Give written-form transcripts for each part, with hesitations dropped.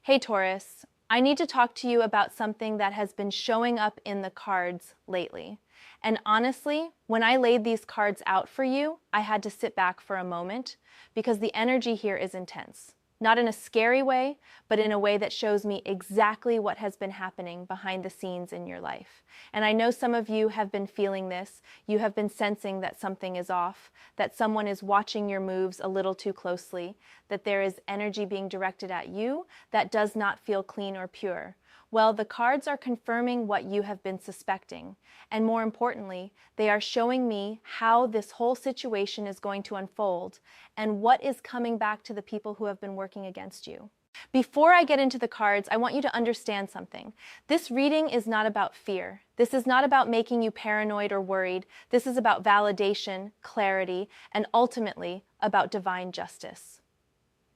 Hey Taurus, I need to talk to you about something that has been showing up in the cards lately. And honestly, when I laid these cards out for you, I had to sit back for a moment because the energy here is intense. Not in a scary way, but in a way that shows me exactly what has been happening behind the scenes in your life. And I know some of you have been feeling this. You have been sensing that something is off, that someone is watching your moves a little too closely, that there is energy being directed at you that does not feel clean or pure. Well, the cards are confirming what you have been suspecting. And more importantly, they are showing me how this whole situation is going to unfold and what is coming back to the people who have been working against you. Before I get into the cards, I want you to understand something. This reading is not about fear. This is not about making you paranoid or worried. This is about validation, clarity, and ultimately about divine justice.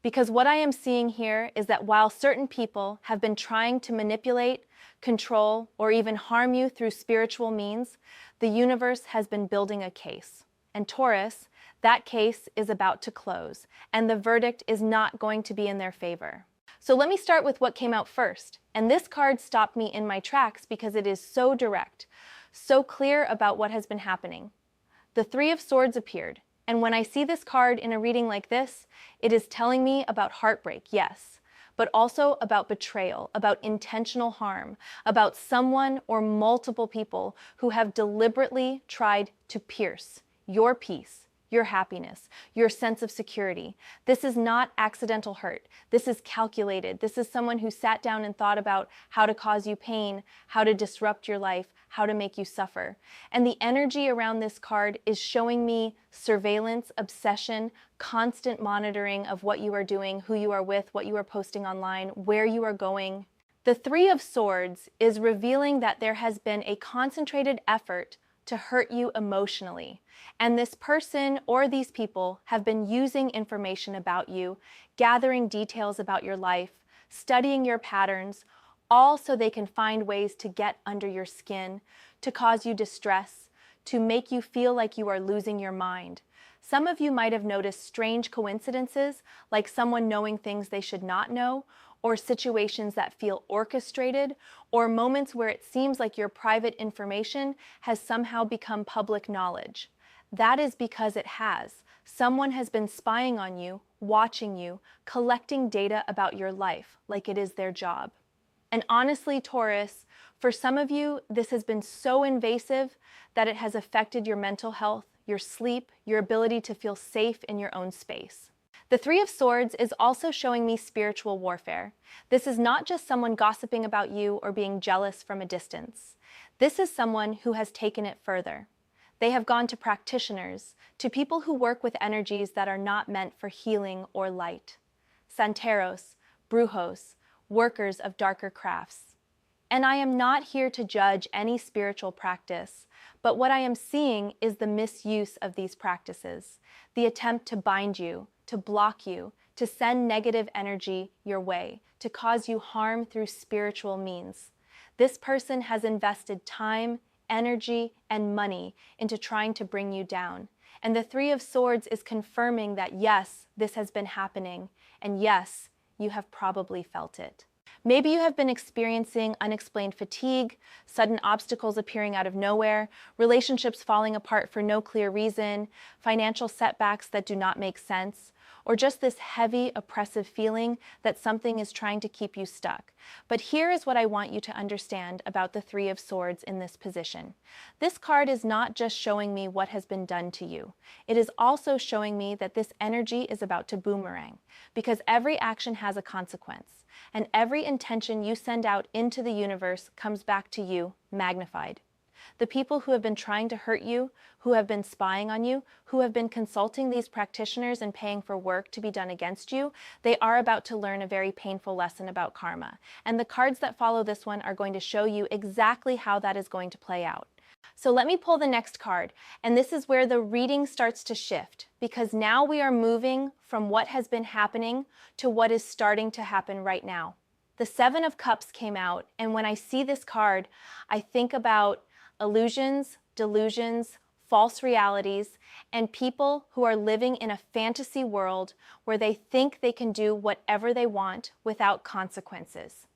Because what I am seeing here is that while certain people have been trying to manipulate, control, or even harm you through spiritual means, the universe has been building a case. And Taurus, that case is about to close, and the verdict is not going to be in their favor. So let me start with what came out first. And this card stopped me in my tracks because it is so direct, so clear about what has been happening. The Three of Swords appeared. And when I see this card in a reading like this, it is telling me about heartbreak, yes, but also about betrayal, about intentional harm, about someone or multiple people who have deliberately tried to pierce your peace, your happiness, your sense of security. This is not accidental hurt. This is calculated. This is someone who sat down and thought about how to cause you pain, how to disrupt your life, how to make you suffer. And the energy around this card is showing me surveillance, obsession, constant monitoring of what you are doing, who you are with, what you are posting online, where you are going. The Three of Swords is revealing that there has been a concentrated effort to hurt you emotionally. And this person or these people have been using information about you, gathering details about your life, studying your patterns, all so they can find ways to get under your skin, to cause you distress, to make you feel like you are losing your mind. Some of you might have noticed strange coincidences, like someone knowing things they should not know, or situations that feel orchestrated, or moments where it seems like your private information has somehow become public knowledge. That is because it has. Someone has been spying on you, watching you, collecting data about your life, like it is their job. And honestly, Taurus, for some of you, this has been so invasive that it has affected your mental health, your sleep, your ability to feel safe in your own space. The Three of Swords is also showing me spiritual warfare. This is not just someone gossiping about you or being jealous from a distance. This is someone who has taken it further. They have gone to practitioners, to people who work with energies that are not meant for healing or light. Santeros, brujos, workers of darker crafts. And I am not here to judge any spiritual practice, but what I am seeing is the misuse of these practices, the attempt to bind you, to block you, to send negative energy your way, to cause you harm through spiritual means. This person has invested time, energy, and money into trying to bring you down. And the Three of Swords is confirming that yes, this has been happening, and yes, you have probably felt it. Maybe you have been experiencing unexplained fatigue, sudden obstacles appearing out of nowhere, relationships falling apart for no clear reason, financial setbacks that do not make sense, or just this heavy, oppressive feeling that something is trying to keep you stuck. But here is what I want you to understand about the Three of Swords in this position. This card is not just showing me what has been done to you. It is also showing me that this energy is about to boomerang, because every action has a consequence, and every intention you send out into the universe comes back to you, magnified. The people who have been trying to hurt you, who have been spying on you, who have been consulting these practitioners and paying for work to be done against you, they are about to learn a very painful lesson about karma. And the cards that follow this one are going to show you exactly how that is going to play out. So let me pull the next card, and this is where the reading starts to shift, because now we are moving from what has been happening to what is starting to happen right now. The Seven of Cups came out, and when I see this card, I think about illusions, delusions, false realities, and people who are living in a fantasy world where they think they can do whatever they want without consequences.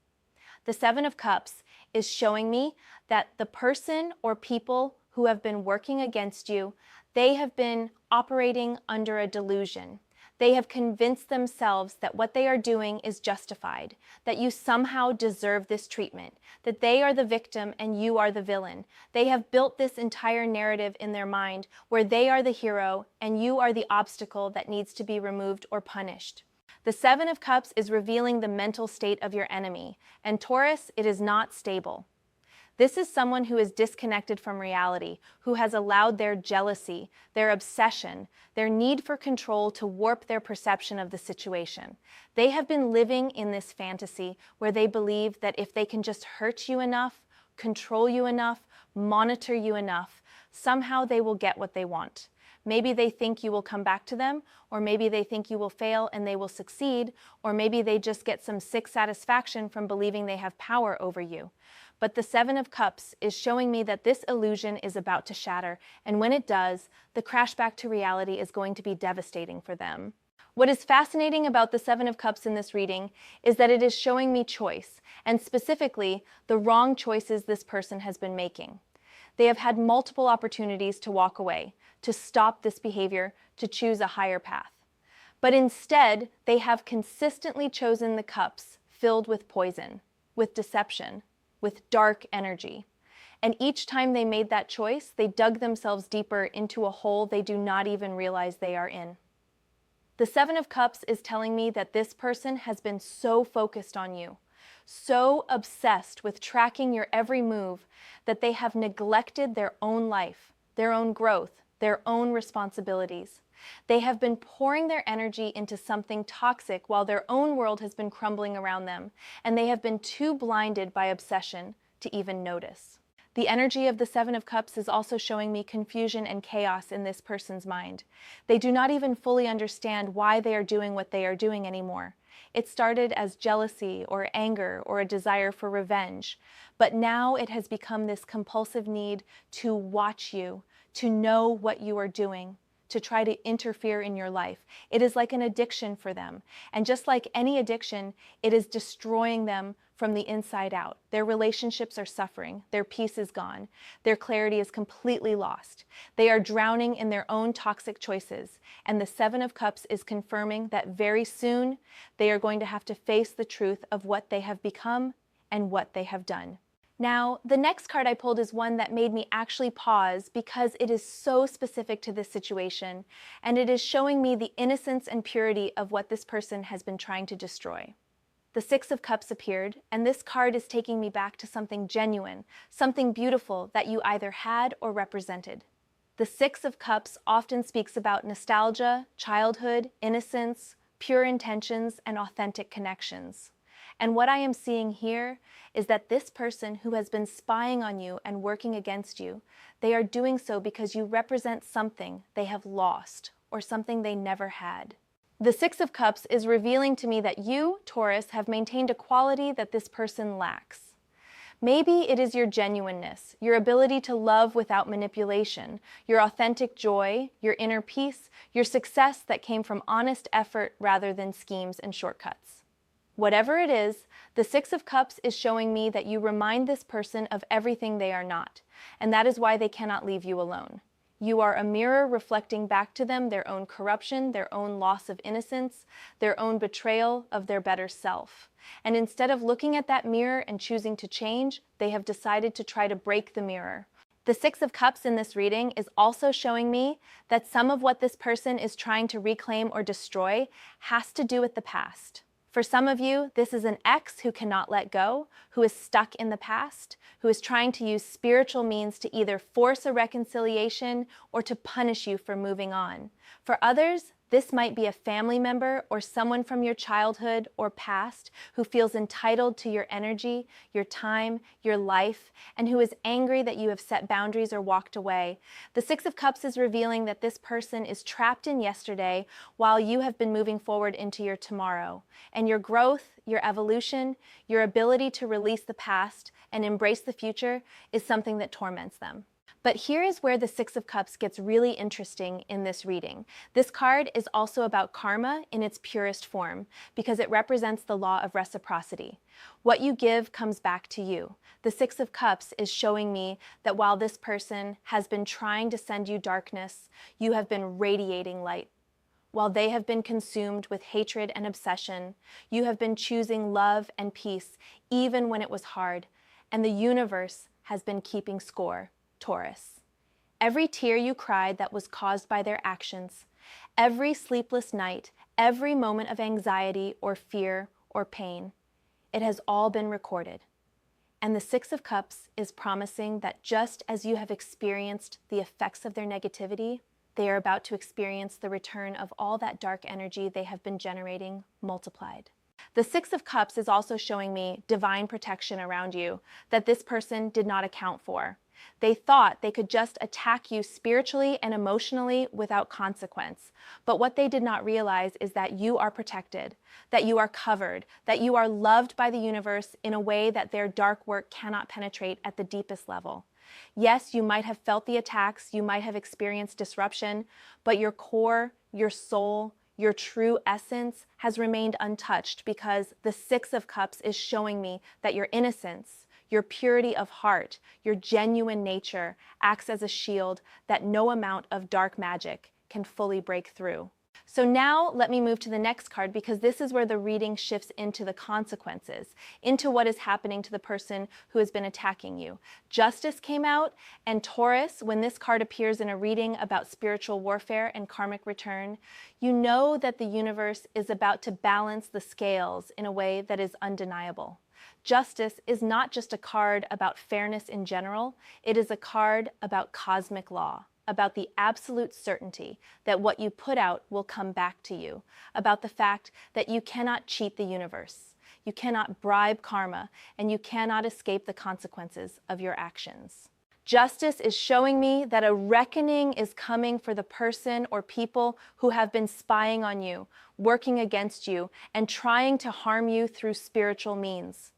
The Seven of Cups is showing me that the person or people who have been working against you, they have been operating under a delusion. They have convinced themselves that what they are doing is justified, that you somehow deserve this treatment, that they are the victim and you are the villain. They have built this entire narrative in their mind where they are the hero and you are the obstacle that needs to be removed or punished. The Seven of Cups is revealing the mental state of your enemy, and Taurus, it is not stable. This is someone who is disconnected from reality, who has allowed their jealousy, their obsession, their need for control to warp their perception of the situation. They have been living in this fantasy where they believe that if they can just hurt you enough, control you enough, monitor you enough, somehow they will get what they want. Maybe they think you will come back to them, or maybe they think you will fail and they will succeed, or maybe they just get some sick satisfaction from believing they have power over you. But the Seven of Cups is showing me that this illusion is about to shatter, and when it does, the crash back to reality is going to be devastating for them. What is fascinating about the Seven of Cups in this reading is that it is showing me choice, and specifically, the wrong choices this person has been making. They have had multiple opportunities to walk away, to stop this behavior, to choose a higher path. But instead, they have consistently chosen the cups filled with poison, with deception, with dark energy. And each time they made that choice, they dug themselves deeper into a hole they do not even realize they are in. The Seven of Cups is telling me that this person has been so focused on you, so obsessed with tracking your every move, that they have neglected their own life, their own growth, their own responsibilities. They have been pouring their energy into something toxic while their own world has been crumbling around them, and they have been too blinded by obsession to even notice. The energy of the Seven of Cups is also showing me confusion and chaos in this person's mind. They do not even fully understand why they are doing what they are doing anymore. It started as jealousy or anger or a desire for revenge, but now it has become this compulsive need to watch you, to know what you are doing, to try to interfere in your life. It is like an addiction for them. And just like any addiction, it is destroying them from the inside out. Their relationships are suffering. Their peace is gone. Their clarity is completely lost. They are drowning in their own toxic choices. And the Seven of Cups is confirming that very soon they are going to have to face the truth of what they have become and what they have done. Now, the next card I pulled is one that made me actually pause because it is so specific to this situation, and it is showing me the innocence and purity of what this person has been trying to destroy. The Six of Cups appeared, and this card is taking me back to something genuine, something beautiful that you either had or represented. The Six of Cups often speaks about nostalgia, childhood, innocence, pure intentions, and authentic connections. And what I am seeing here is that this person who has been spying on you and working against you, they are doing so because you represent something they have lost or something they never had. The Six of Cups is revealing to me that you, Taurus, have maintained a quality that this person lacks. Maybe it is your genuineness, your ability to love without manipulation, your authentic joy, your inner peace, your success that came from honest effort rather than schemes and shortcuts. Whatever it is, the Six of Cups is showing me that you remind this person of everything they are not, and that is why they cannot leave you alone. You are a mirror reflecting back to them their own corruption, their own loss of innocence, their own betrayal of their better self. And instead of looking at that mirror and choosing to change, they have decided to try to break the mirror. The Six of Cups in this reading is also showing me that some of what this person is trying to reclaim or destroy has to do with the past. For some of you, this is an ex who cannot let go, who is stuck in the past, who is trying to use spiritual means to either force a reconciliation or to punish you for moving on. For others, this might be a family member or someone from your childhood or past who feels entitled to your energy, your time, your life, and who is angry that you have set boundaries or walked away. The Six of Cups is revealing that this person is trapped in yesterday while you have been moving forward into your tomorrow. And your growth, your evolution, your ability to release the past and embrace the future is something that torments them. But here is where the Six of Cups gets really interesting in this reading. This card is also about karma in its purest form, because it represents the law of reciprocity. What you give comes back to you. The Six of Cups is showing me that while this person has been trying to send you darkness, you have been radiating light. While they have been consumed with hatred and obsession, you have been choosing love and peace, even when it was hard, and the universe has been keeping score, Taurus. Every tear you cried that was caused by their actions, every sleepless night, every moment of anxiety or fear or pain, it has all been recorded. And the Six of Cups is promising that just as you have experienced the effects of their negativity, they are about to experience the return of all that dark energy they have been generating multiplied. The Six of Cups is also showing me divine protection around you that this person did not account for. They thought they could just attack you spiritually and emotionally without consequence. But what they did not realize is that you are protected, that you are covered, that you are loved by the universe in a way that their dark work cannot penetrate at the deepest level. Yes, you might have felt the attacks, you might have experienced disruption, but your core, your soul, your true essence has remained untouched because the Six of Cups is showing me that your innocence, your purity of heart, your genuine nature acts as a shield that no amount of dark magic can fully break through. So now let me move to the next card, because this is where the reading shifts into the consequences, into what is happening to the person who has been attacking you. Justice came out, and Taurus, when this card appears in a reading about spiritual warfare and karmic return, you know that the universe is about to balance the scales in a way that is undeniable. Justice is not just a card about fairness in general, it is a card about cosmic law, about the absolute certainty that what you put out will come back to you, about the fact that you cannot cheat the universe, you cannot bribe karma, and you cannot escape the consequences of your actions. Justice is showing me that a reckoning is coming for the person or people who have been spying on you, working against you, and trying to harm you through spiritual means.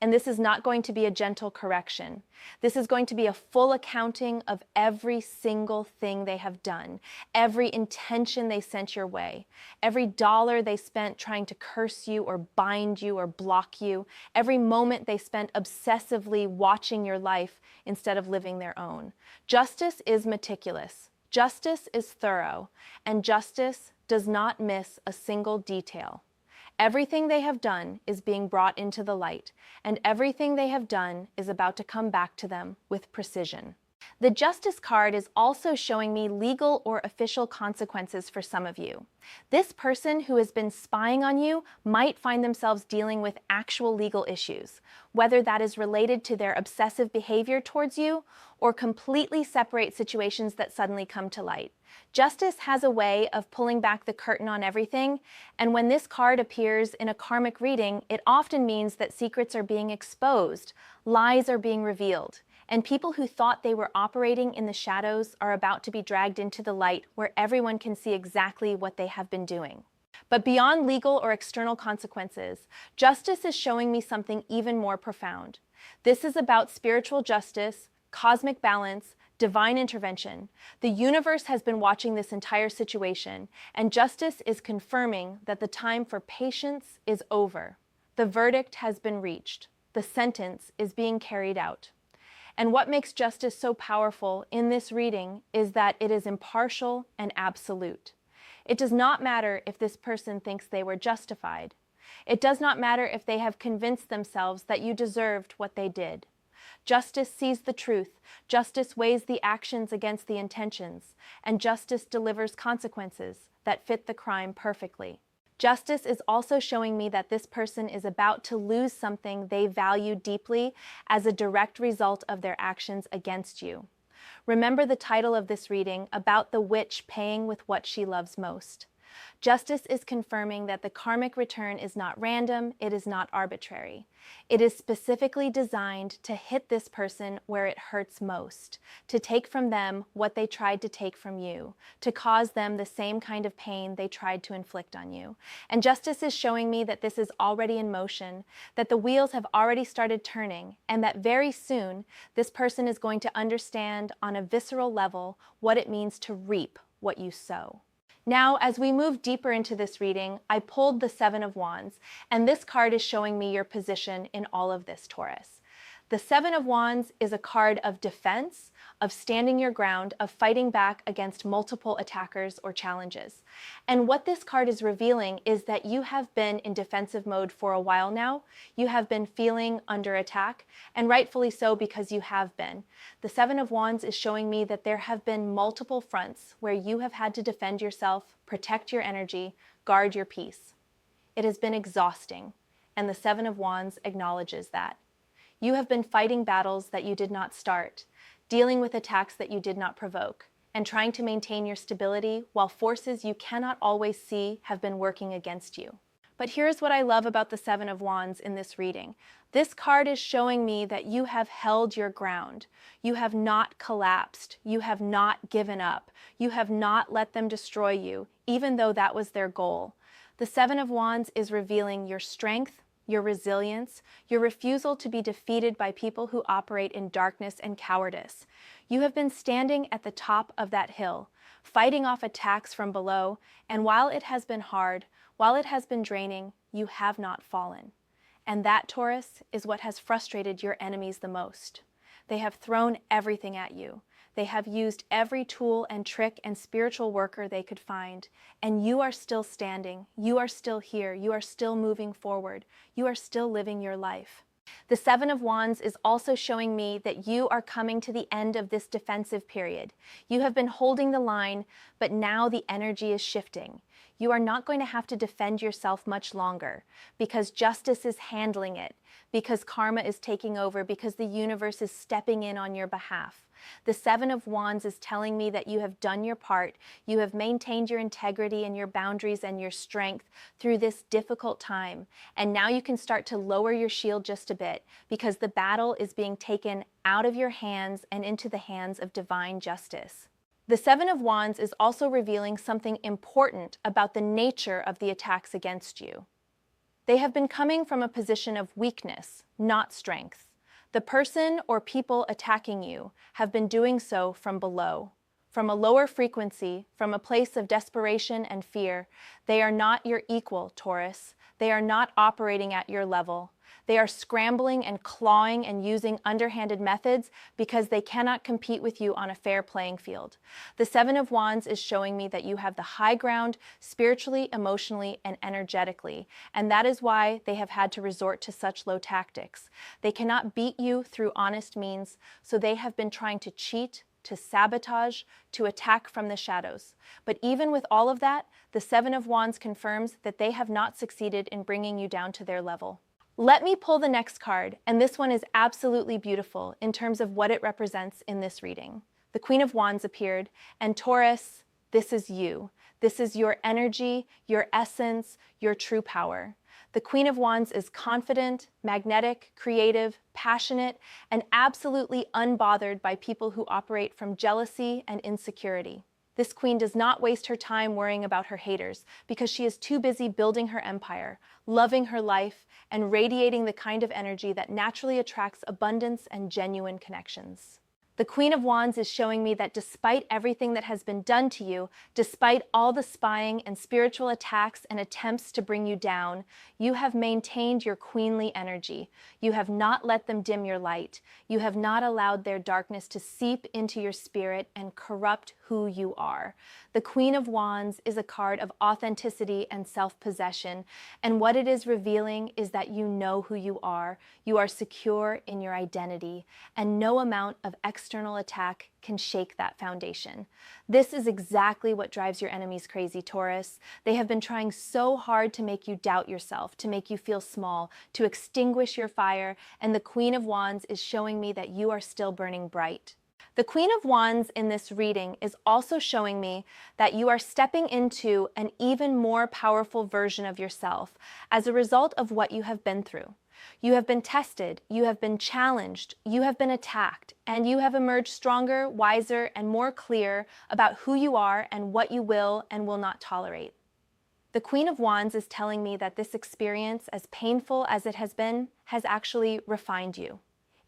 And this is not going to be a gentle correction. This is going to be a full accounting of every single thing they have done, every intention they sent your way, every dollar they spent trying to curse you or bind you or block you, every moment they spent obsessively watching your life instead of living their own. Justice is meticulous. Justice is thorough. And justice does not miss a single detail. Everything they have done is being brought into the light, and everything they have done is about to come back to them with precision. The Justice card is also showing me legal or official consequences for some of you. This person who has been spying on you might find themselves dealing with actual legal issues, whether that is related to their obsessive behavior towards you or completely separate situations that suddenly come to light. Justice has a way of pulling back the curtain on everything, and when this card appears in a karmic reading, it often means that secrets are being exposed, lies are being revealed, and people who thought they were operating in the shadows are about to be dragged into the light where everyone can see exactly what they have been doing. But beyond legal or external consequences, justice is showing me something even more profound. This is about spiritual justice, cosmic balance, divine intervention. The universe has been watching this entire situation, and justice is confirming that the time for patience is over. The verdict has been reached. The sentence is being carried out. And what makes justice so powerful in this reading is that it is impartial and absolute. It does not matter if this person thinks they were justified. It does not matter if they have convinced themselves that you deserved what they did. Justice sees the truth, justice weighs the actions against the intentions, and justice delivers consequences that fit the crime perfectly. Justice is also showing me that this person is about to lose something they value deeply as a direct result of their actions against you. Remember the title of this reading, about the witch paying with what she loves most. Justice is confirming that the karmic return is not random, it is not arbitrary. It is specifically designed to hit this person where it hurts most, to take from them what they tried to take from you, to cause them the same kind of pain they tried to inflict on you. And justice is showing me that this is already in motion, that the wheels have already started turning, and that very soon this person is going to understand on a visceral level what it means to reap what you sow. Now, as we move deeper into this reading, I pulled the Seven of Wands, and this card is showing me your position in all of this, Taurus. The Seven of Wands is a card of defense, of standing your ground, of fighting back against multiple attackers or challenges. And what this card is revealing is that you have been in defensive mode for a while now. You have been feeling under attack, and rightfully so, because you have been. The Seven of Wands is showing me that there have been multiple fronts where you have had to defend yourself, protect your energy, guard your peace. It has been exhausting, and the Seven of Wands acknowledges that. You have been fighting battles that you did not start, dealing with attacks that you did not provoke, and trying to maintain your stability while forces you cannot always see have been working against you. But here's what I love about the Seven of Wands in this reading. This card is showing me that you have held your ground. You have not collapsed. You have not given up. You have not let them destroy you, even though that was their goal. The Seven of Wands is revealing your strength, your resilience, your refusal to be defeated by people who operate in darkness and cowardice. You have been standing at the top of that hill, fighting off attacks from below, and while it has been hard, while it has been draining, you have not fallen. And that, Taurus, is what has frustrated your enemies the most. They have thrown everything at you. They have used every tool and trick and spiritual worker they could find, and you are still standing, you are still here, you are still moving forward, you are still living your life. The Seven of Wands is also showing me that you are coming to the end of this defensive period. You have been holding the line, but now the energy is shifting. You are not going to have to defend yourself much longer, because justice is handling it, because karma is taking over, because the universe is stepping in on your behalf. The Seven of Wands is telling me that you have done your part, you have maintained your integrity and your boundaries and your strength through this difficult time, and now you can start to lower your shield just a bit, because the battle is being taken out of your hands and into the hands of divine justice. The Seven of Wands is also revealing something important about the nature of the attacks against you. They have been coming from a position of weakness, not strength. The person or people attacking you have been doing so from below, from a lower frequency, from a place of desperation and fear. They are not your equal, Taurus. They are not operating at your level. They are scrambling and clawing and using underhanded methods because they cannot compete with you on a fair playing field. The Seven of Wands is showing me that you have the high ground spiritually, emotionally, and energetically, and that is why they have had to resort to such low tactics. They cannot beat you through honest means, so they have been trying to cheat, to sabotage, to attack from the shadows. But even with all of that, the Seven of Wands confirms that they have not succeeded in bringing you down to their level. Let me pull the next card, and this one is absolutely beautiful in terms of what it represents in this reading. The Queen of Wands appeared, and Taurus, this is you. This is your energy, your essence, your true power. The Queen of Wands is confident, magnetic, creative, passionate, and absolutely unbothered by people who operate from jealousy and insecurity. This queen does not waste her time worrying about her haters because she is too busy building her empire, loving her life, and radiating the kind of energy that naturally attracts abundance and genuine connections. The Queen of Wands is showing me that despite everything that has been done to you, despite all the spying and spiritual attacks and attempts to bring you down, you have maintained your queenly energy. You have not let them dim your light. You have not allowed their darkness to seep into your spirit and corrupt who you are. The Queen of Wands is a card of authenticity and self-possession, and what it is revealing is that you know who you are secure in your identity, and no amount of external attack can shake that foundation. This is exactly what drives your enemies crazy, Taurus. They have been trying so hard to make you doubt yourself, to make you feel small, to extinguish your fire, and the Queen of Wands is showing me that you are still burning bright. The Queen of Wands in this reading is also showing me that you are stepping into an even more powerful version of yourself as a result of what you have been through. You have been tested, you have been challenged, you have been attacked, and you have emerged stronger, wiser, and more clear about who you are and what you will and will not tolerate. The Queen of Wands is telling me that this experience, as painful as it has been, has actually refined you.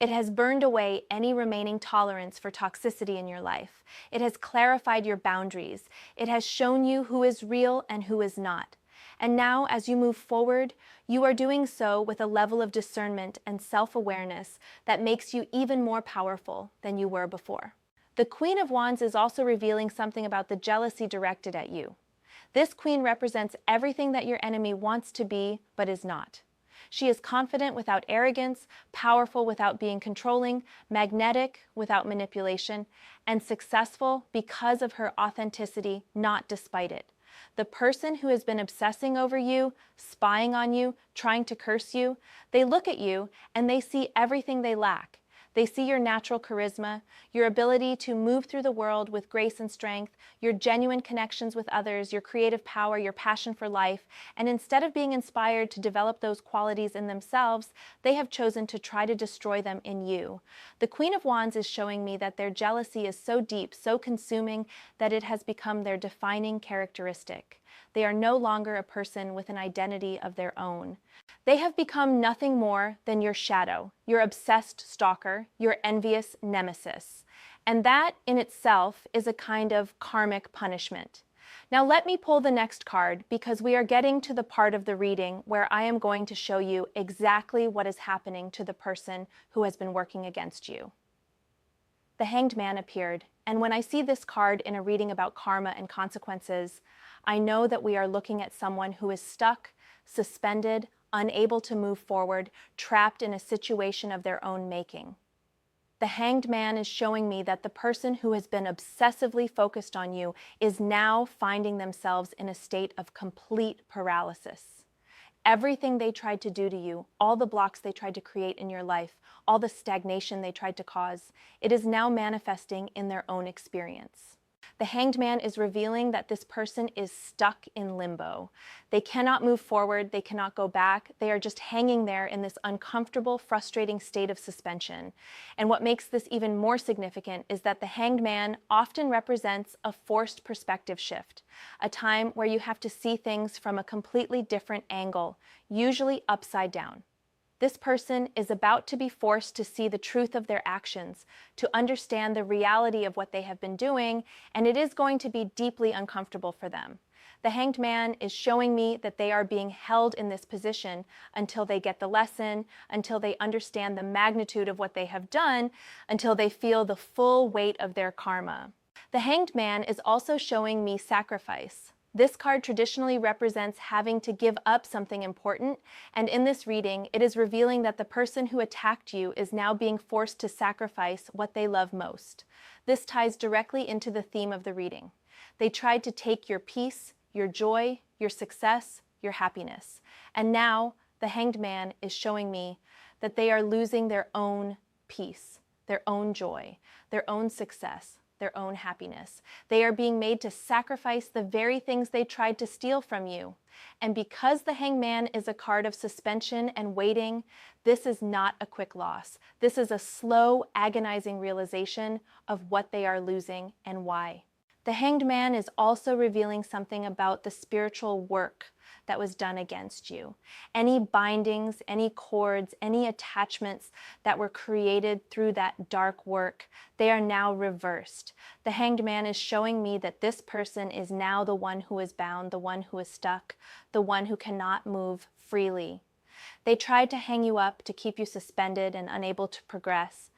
It has burned away any remaining tolerance for toxicity in your life. It has clarified your boundaries. It has shown you who is real and who is not. And now, as you move forward, you are doing so with a level of discernment and self-awareness that makes you even more powerful than you were before. The Queen of Wands is also revealing something about the jealousy directed at you. This queen represents everything that your enemy wants to be, but is not. She is confident without arrogance, powerful without being controlling, magnetic without manipulation, and successful because of her authenticity, not despite it. The person who has been obsessing over you, spying on you, trying to curse you, they look at you and they see everything they lack. They see your natural charisma, your ability to move through the world with grace and strength, your genuine connections with others, your creative power, your passion for life, and instead of being inspired to develop those qualities in themselves, they have chosen to try to destroy them in you. The Queen of Wands is showing me that their jealousy is so deep, so consuming, that it has become their defining characteristic. They are no longer a person with an identity of their own. They have become nothing more than your shadow, your obsessed stalker, your envious nemesis. And that in itself is a kind of karmic punishment. Now let me pull the next card because we are getting to the part of the reading where I am going to show you exactly what is happening to the person who has been working against you. The Hanged Man appeared, and when I see this card in a reading about karma and consequences, I know that we are looking at someone who is stuck, suspended, unable to move forward, trapped in a situation of their own making. The Hanged Man is showing me that the person who has been obsessively focused on you is now finding themselves in a state of complete paralysis. Everything they tried to do to you, all the blocks they tried to create in your life, all the stagnation they tried to cause, it is now manifesting in their own experience. The Hanged Man is revealing that this person is stuck in limbo. They cannot move forward, they cannot go back, they are just hanging there in this uncomfortable, frustrating state of suspension. And what makes this even more significant is that the Hanged Man often represents a forced perspective shift, a time where you have to see things from a completely different angle, usually upside down. This person is about to be forced to see the truth of their actions, to understand the reality of what they have been doing, and it is going to be deeply uncomfortable for them. The Hanged Man is showing me that they are being held in this position until they get the lesson, until they understand the magnitude of what they have done, until they feel the full weight of their karma. The Hanged Man is also showing me sacrifice. This card traditionally represents having to give up something important, and in this reading, it is revealing that the person who attacked you is now being forced to sacrifice what they love most. This ties directly into the theme of the reading. They tried to take your peace, your joy, your success, your happiness. And now, the Hanged Man is showing me that they are losing their own peace, their own joy, their own success, their own happiness. They are being made to sacrifice the very things they tried to steal from you. And because the Hanged Man is a card of suspension and waiting, this is not a quick loss. This is a slow, agonizing realization of what they are losing and why. The Hanged Man is also revealing something about the spiritual work that was done against you. Any bindings, any cords, any attachments that were created through that dark work, they are now reversed. The Hanged Man is showing me that this person is now the one who is bound, the one who is stuck, the one who cannot move freely. They tried to hang you up to keep you suspended and unable to progress.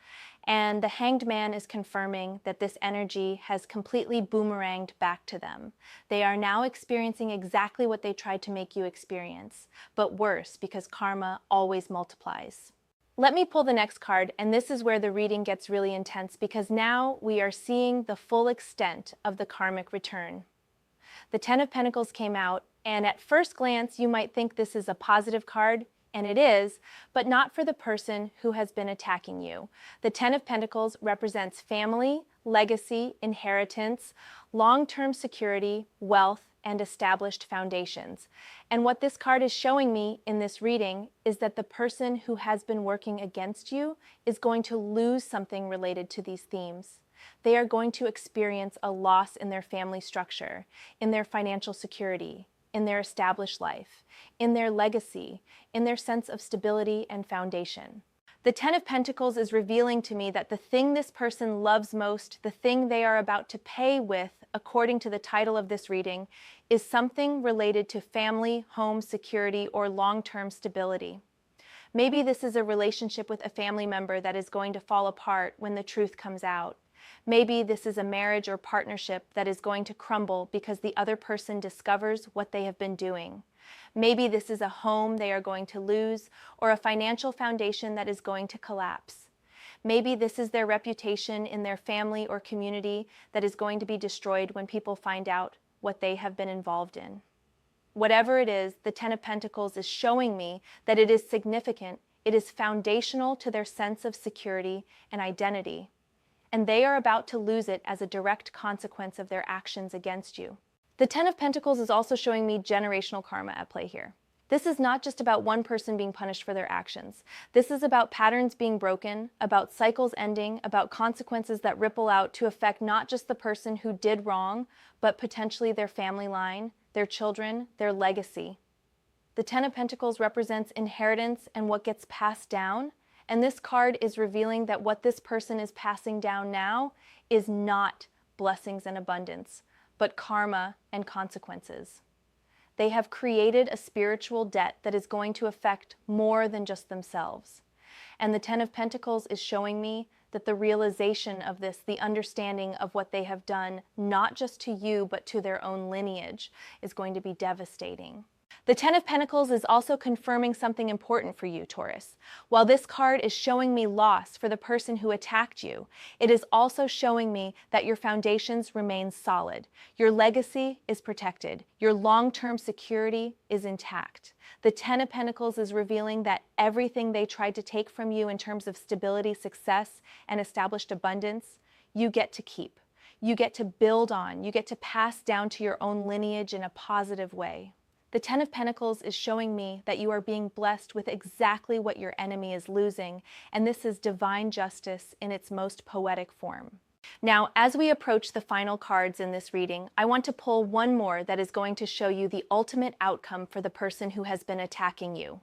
And the Hanged Man is confirming that this energy has completely boomeranged back to them. They are now experiencing exactly what they tried to make you experience, but worse, because karma always multiplies. Let me pull the next card, and this is where the reading gets really intense because now we are seeing the full extent of the karmic return. The Ten of Pentacles came out, and at first glance you might think this is a positive card. and it is, but not for the person who has been attacking you. The Ten of Pentacles represents family, legacy, inheritance, long-term security, wealth, and established foundations. And what this card is showing me in this reading is that the person who has been working against you is going to lose something related to these themes. They are going to experience a loss in their family structure, in their financial security, in their established life, in their legacy, in their sense of stability and foundation. The Ten of Pentacles is revealing to me that the thing this person loves most, the thing they are about to pay with, according to the title of this reading, is something related to family, home, security, or long-term stability. Maybe this is a relationship with a family member that is going to fall apart when the truth comes out. Maybe this is a marriage or partnership that is going to crumble because the other person discovers what they have been doing. Maybe this is a home they are going to lose, or a financial foundation that is going to collapse. Maybe this is their reputation in their family or community that is going to be destroyed when people find out what they have been involved in. Whatever it is, the Ten of Pentacles is showing me that it is significant, it is foundational to their sense of security and identity, and they are about to lose it as a direct consequence of their actions against you. The Ten of Pentacles is also showing me generational karma at play here. This is not just about one person being punished for their actions. This is about patterns being broken, about cycles ending, about consequences that ripple out to affect not just the person who did wrong, but potentially their family line, their children, their legacy. The Ten of Pentacles represents inheritance and what gets passed down, and this card is revealing that what this person is passing down now is not blessings and abundance, but karma and consequences. They have created a spiritual debt that is going to affect more than just themselves. And the Ten of Pentacles is showing me that the realization of this, the understanding of what they have done, not just to you, but to their own lineage, is going to be devastating. The Ten of Pentacles is also confirming something important for you, Taurus. While this card is showing me loss for the person who attacked you, it is also showing me that your foundations remain solid. Your legacy is protected. Your long-term security is intact. The Ten of Pentacles is revealing that everything they tried to take from you in terms of stability, success, and established abundance, you get to keep. You get to build on. You get to pass down to your own lineage in a positive way. The Ten of Pentacles is showing me that you are being blessed with exactly what your enemy is losing, and this is divine justice in its most poetic form. Now, as we approach the final cards in this reading, I want to pull one more that is going to show you the ultimate outcome for the person who has been attacking you.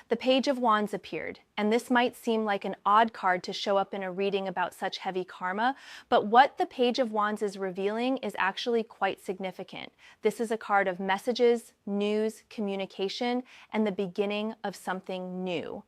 The Page of Wands appeared, and this might seem like an odd card to show up in a reading about such heavy karma, but what the Page of Wands is revealing is actually quite significant. This is a card of messages, news, communication, and the beginning of something new.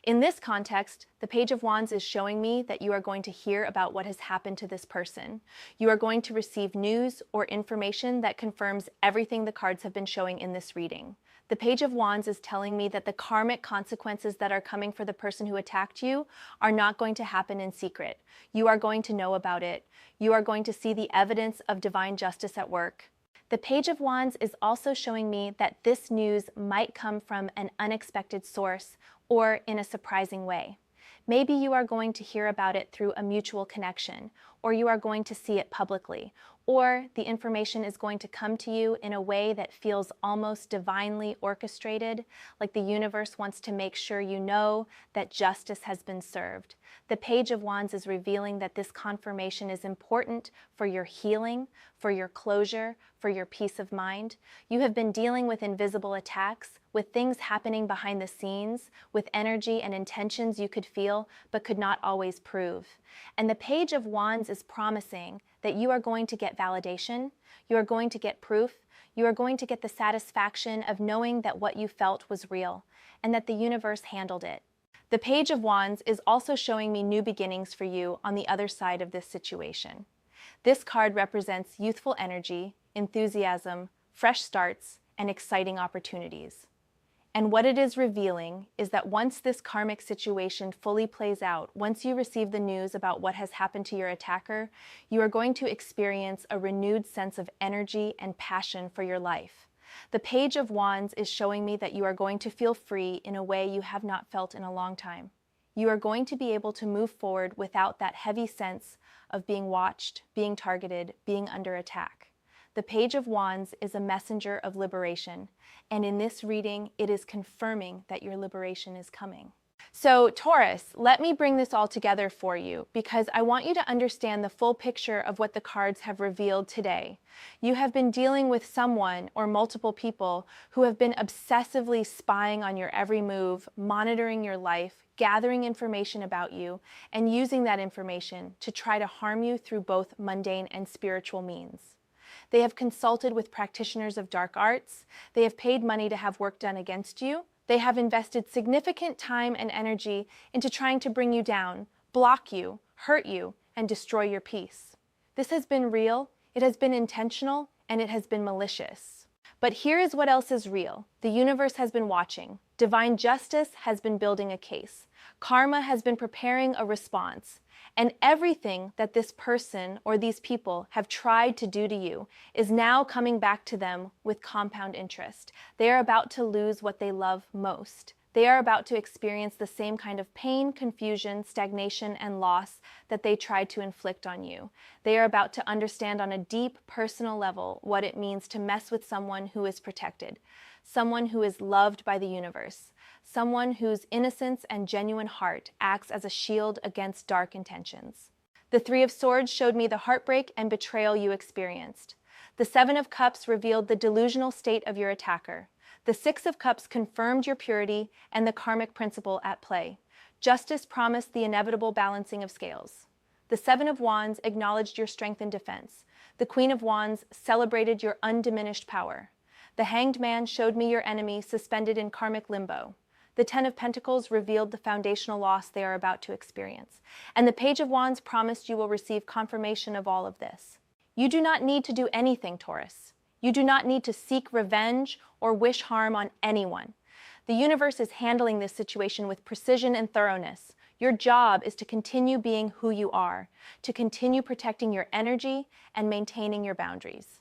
In this context, the Page of Wands is showing me that you are going to hear about what has happened to this person. You are going to receive news or information that confirms everything the cards have been showing in this reading. The Page of Wands is telling me that the karmic consequences that are coming for the person who attacked you are not going to happen in secret. You are going to know about it. You are going to see the evidence of divine justice at work. The Page of Wands is also showing me that this news might come from an unexpected source or in a surprising way. Maybe you are going to hear about it through a mutual connection, or you are going to see it publicly, or the information is going to come to you in a way that feels almost divinely orchestrated, like the universe wants to make sure you know that justice has been served. The Page of Wands is revealing that this confirmation is important for your healing, for your closure, for your peace of mind. You have been dealing with invisible attacks, with things happening behind the scenes, with energy and intentions you could feel but could not always prove. And the Page of Wands is promising that you are going to get validation, you are going to get proof, you are going to get the satisfaction of knowing that what you felt was real and that the universe handled it. The Page of Wands is also showing me new beginnings for you on the other side of this situation. This card represents youthful energy, enthusiasm, fresh starts, and exciting opportunities. And what it is revealing is that once this karmic situation fully plays out, once you receive the news about what has happened to your attacker, you are going to experience a renewed sense of energy and passion for your life. The Page of Wands is showing me that you are going to feel free in a way you have not felt in a long time. You are going to be able to move forward without that heavy sense of being watched, being targeted, being under attack. The Page of Wands is a messenger of liberation, and in this reading, it is confirming that your liberation is coming. So Taurus, let me bring this all together for you because I want you to understand the full picture of what the cards have revealed today. You have been dealing with someone or multiple people who have been obsessively spying on your every move, monitoring your life, gathering information about you, and using that information to try to harm you through both mundane and spiritual means. They have consulted with practitioners of dark arts. They have paid money to have work done against you. They have invested significant time and energy into trying to bring you down, block you, hurt you, and destroy your peace. This has been real, it has been intentional, and it has been malicious. But here is what else is real. The universe has been watching. Divine justice has been building a case. Karma has been preparing a response. And everything that this person or these people have tried to do to you is now coming back to them with compound interest. They are about to lose what they love most. They are about to experience the same kind of pain, confusion, stagnation, and loss that they tried to inflict on you. They are about to understand on a deep personal level what it means to mess with someone who is protected, someone who is loved by the universe, someone whose innocence and genuine heart acts as a shield against dark intentions. The Three of Swords showed me the heartbreak and betrayal you experienced. The Seven of Cups revealed the delusional state of your attacker. The Six of Cups confirmed your purity and the karmic principle at play. Justice promised the inevitable balancing of scales. The Seven of Wands acknowledged your strength and defense. The Queen of Wands celebrated your undiminished power. The Hanged Man showed me your enemy suspended in karmic limbo. The Ten of Pentacles revealed the foundational loss they are about to experience. And the Page of Wands promised you will receive confirmation of all of this. You do not need to do anything, Taurus. You do not need to seek revenge or wish harm on anyone. The universe is handling this situation with precision and thoroughness. Your job is to continue being who you are, to continue protecting your energy and maintaining your boundaries,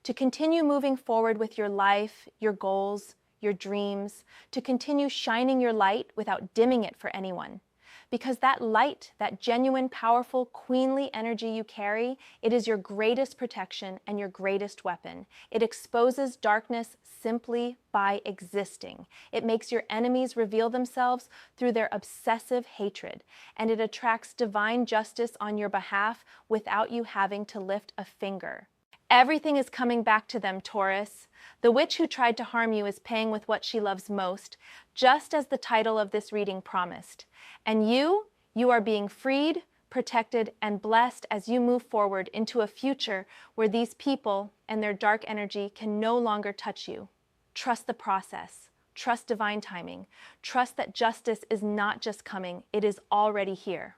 to continue moving forward with your life, your goals, your dreams, to continue shining your light without dimming it for anyone. Because that light, that genuine, powerful, queenly energy you carry, it is your greatest protection and your greatest weapon. It exposes darkness simply by existing. It makes your enemies reveal themselves through their obsessive hatred, and it attracts divine justice on your behalf without you having to lift a finger. Everything is coming back to them, Taurus. The witch who tried to harm you is paying with what she loves most, just as the title of this reading promised. And you are being freed, protected, and blessed as you move forward into a future where these people and their dark energy can no longer touch you. Trust the process. Trust divine timing. Trust that justice is not just coming, it is already here.